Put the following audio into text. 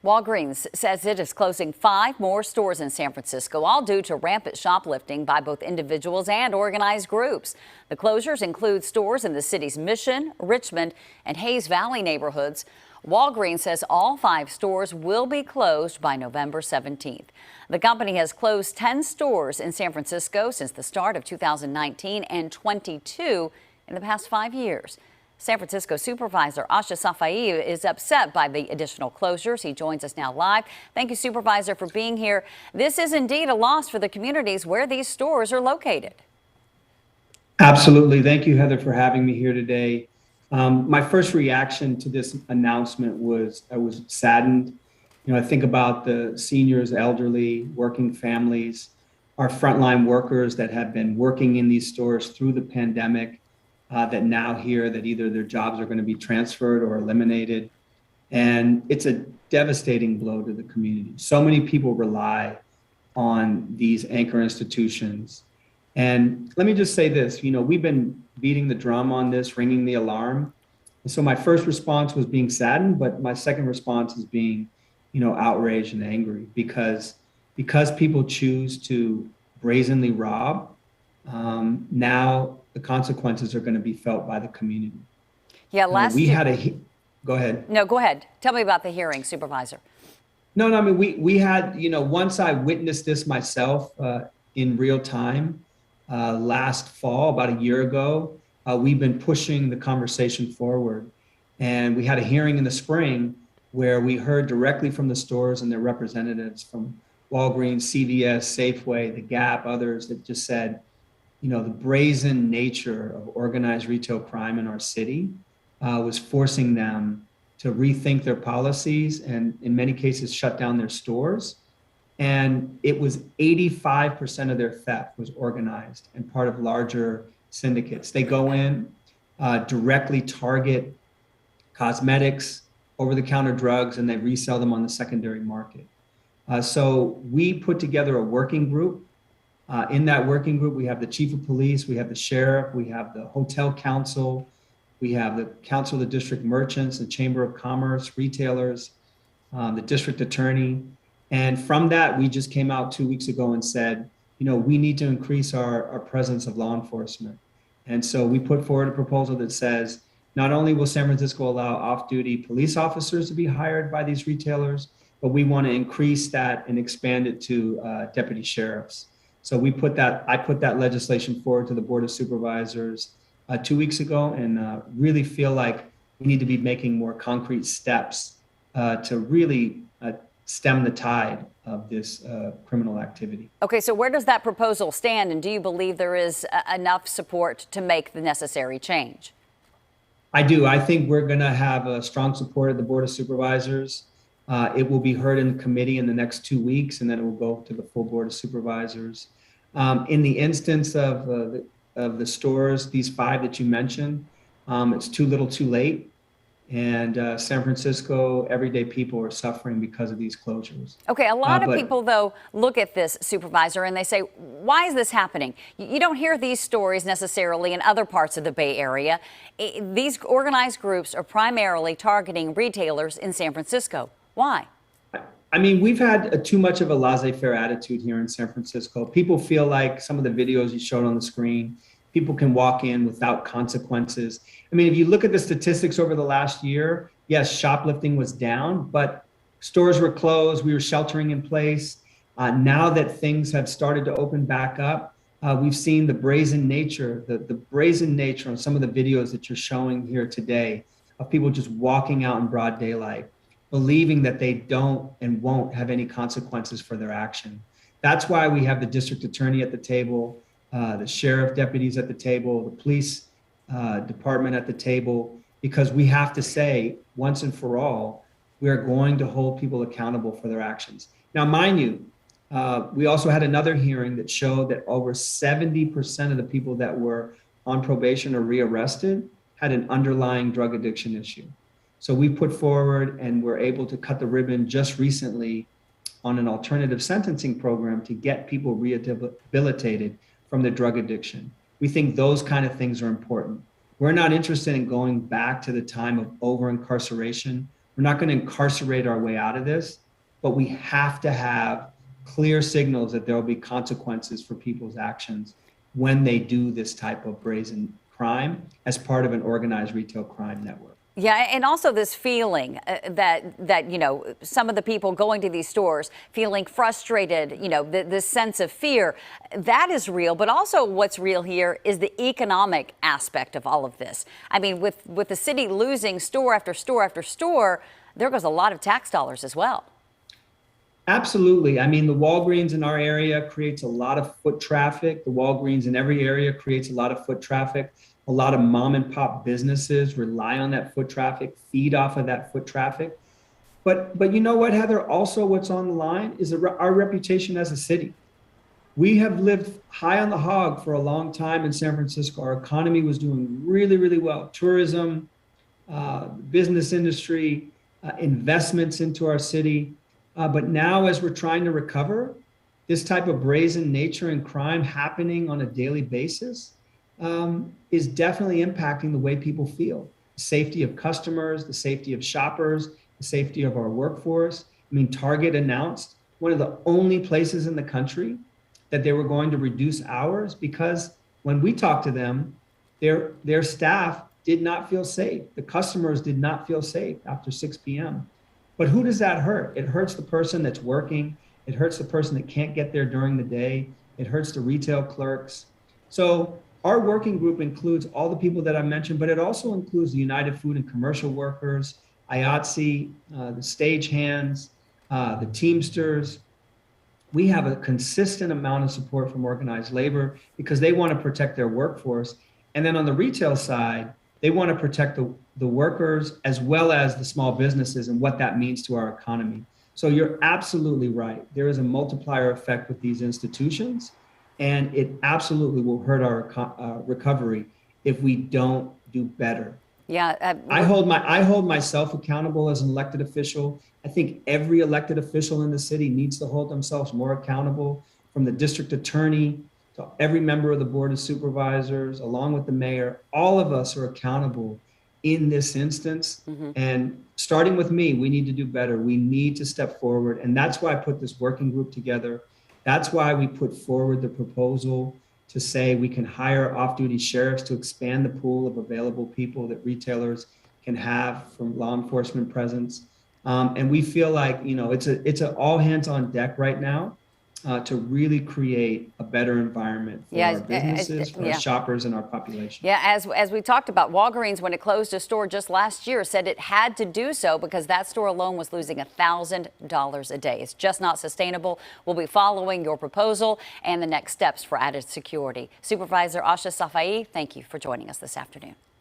Walgreens says it is closing 5 more stores in San Francisco, all due to rampant shoplifting by both individuals and organized groups. The closures include stores in the city's Mission, Richmond, and Hayes Valley neighborhoods. Walgreens says all 5 stores will be closed by November 17th. The company has closed 10 stores in San Francisco since the start of 2019 and 22 in the past 5 years. San Francisco Supervisor Asha Safai is upset by the additional closures. He joins us now live. Thank you, Supervisor, for being here. This is indeed a loss for the communities where these stores are located. Absolutely. Thank you, Heather, for having me here today. My first reaction to this announcement was I was saddened. I think about the seniors, elderly, working families, our frontline workers that have been working in these stores through the pandemic. That now hear that either their jobs are going to be transferred or eliminated. And it's a devastating blow to the community. So many people rely on these anchor institutions. And let me just say this, we've been beating the drum on this, ringing the alarm. And so my first response was being saddened, but my second response is being, outraged and angry because people choose to brazenly rob. Now the consequences are going to be felt by the community. Yeah, go ahead. No, go ahead. Tell me about the hearing, Supervisor. No, I mean, we had, once I witnessed this myself in real time last fall, about a year ago, we've been pushing the conversation forward. And we had a hearing in the spring where we heard directly from the stores and their representatives from Walgreens, CVS, Safeway, The Gap, others that just said, the brazen nature of organized retail crime in our city was forcing them to rethink their policies and in many cases shut down their stores. And it was 85% of their theft was organized and part of larger syndicates. They go in, directly target cosmetics, over-the-counter drugs, and they resell them on the secondary market. So we put together a working group. In that working group, we have the chief of police, we have the sheriff, we have the hotel council, we have the council of the district merchants, the chamber of commerce, retailers, the district attorney. And from that, we just came out 2 weeks ago and said, we need to increase our presence of law enforcement. And so we put forward a proposal that says, not only will San Francisco allow off-duty police officers to be hired by these retailers, but we want to increase that and expand it to deputy sheriffs. So I put that legislation forward to the Board of Supervisors 2 weeks ago and really feel like we need to be making more concrete steps to really stem the tide of this criminal activity. Okay, so where does that proposal stand, and do you believe there is enough support to make the necessary change? I do. I think we're going to have a strong support at the Board of Supervisors. It will be heard in the committee in the next 2 weeks, and then it will go to the full Board of Supervisors. In the instance of the stores, these 5 that you mentioned, it's too little too late. And San Francisco, everyday people are suffering because of these closures. Okay, a lot of people, though, look at this, Supervisor, and they say, why is this happening? You don't hear these stories necessarily in other parts of the Bay Area. These organized groups are primarily targeting retailers in San Francisco. Why? I mean, we've had too much of a laissez-faire attitude here in San Francisco. People feel like some of the videos you showed on the screen, people can walk in without consequences. I mean, if you look at the statistics over the last year, yes, shoplifting was down, but stores were closed. We were sheltering in place. Now that things have started to open back up, we've seen the brazen nature on some of the videos that you're showing here today of people just walking out in broad daylight, believing that they don't and won't have any consequences for their action. That's why we have the district attorney at the table, the sheriff deputies at the table, the police department at the table, because we have to say once and for all, we are going to hold people accountable for their actions. Now, mind you, we also had another hearing that showed that over 70% of the people that were on probation or rearrested had an underlying drug addiction issue. So we put forward and were able to cut the ribbon just recently on an alternative sentencing program to get people rehabilitated from their drug addiction. We think those kind of things are important. We're not interested in going back to the time of over-incarceration We're not going to incarcerate our way out of this, but we have to have clear signals that there will be consequences for people's actions when they do this type of brazen crime as part of an organized retail crime network. Yeah, and also this feeling that some of the people going to these stores feeling frustrated, this sense of fear, that is real. But also what's real here is the economic aspect of all of this. I mean, with the city losing store after store after store, there goes a lot of tax dollars as well. Absolutely. I mean, the Walgreens in our area creates a lot of foot traffic. The Walgreens in every area creates a lot of foot traffic. A lot of mom and pop businesses rely on that foot traffic, feed off of that foot traffic. But you know what, Heather? Also, what's on the line is our reputation as a city. We have lived high on the hog for a long time in San Francisco. Our economy was doing really, really well. Tourism, business industry, investments into our city. But now as we're trying to recover, this type of brazen nature and crime happening on a daily basis is definitely impacting the way people feel. The safety of customers, the safety of shoppers, the safety of our workforce. I mean, Target announced one of the only places in the country that they were going to reduce hours because when we talked to them, their staff did not feel safe. The customers did not feel safe after 6 p.m. But who does that hurt? It hurts the person that's working. It hurts the person that can't get there during the day. It hurts the retail clerks. So our working group includes all the people that I mentioned, but it also includes the United Food and Commercial Workers, IATSE, the stagehands, the Teamsters. We have a consistent amount of support from organized labor because they want to protect their workforce. And then on the retail side, they want to protect the workers as well as the small businesses and what that means to our economy. So you're absolutely right. There is a multiplier effect with these institutions, and it absolutely will hurt our recovery if we don't do better. Yeah, I hold myself accountable as an elected official. I think every elected official in the city needs to hold themselves more accountable, from the district attorney to every member of the board of supervisors, along with the mayor. All of us are accountable in this instance. Mm-hmm. And starting with me, we need to do better. We need to step forward. And that's why I put this working group together. That's why we put forward the proposal to say we can hire off-duty sheriffs to expand the pool of available people that retailers can have from law enforcement presence. And we feel like, it's an all hands on deck right now to really create a better environment for our businesses, for our shoppers, and our population. Yeah, as we talked about, Walgreens, when it closed a store just last year, said it had to do so because that store alone was losing $1,000 a day. It's just not sustainable. We'll be following your proposal and the next steps for added security. Supervisor Asha Safai, thank you for joining us this afternoon.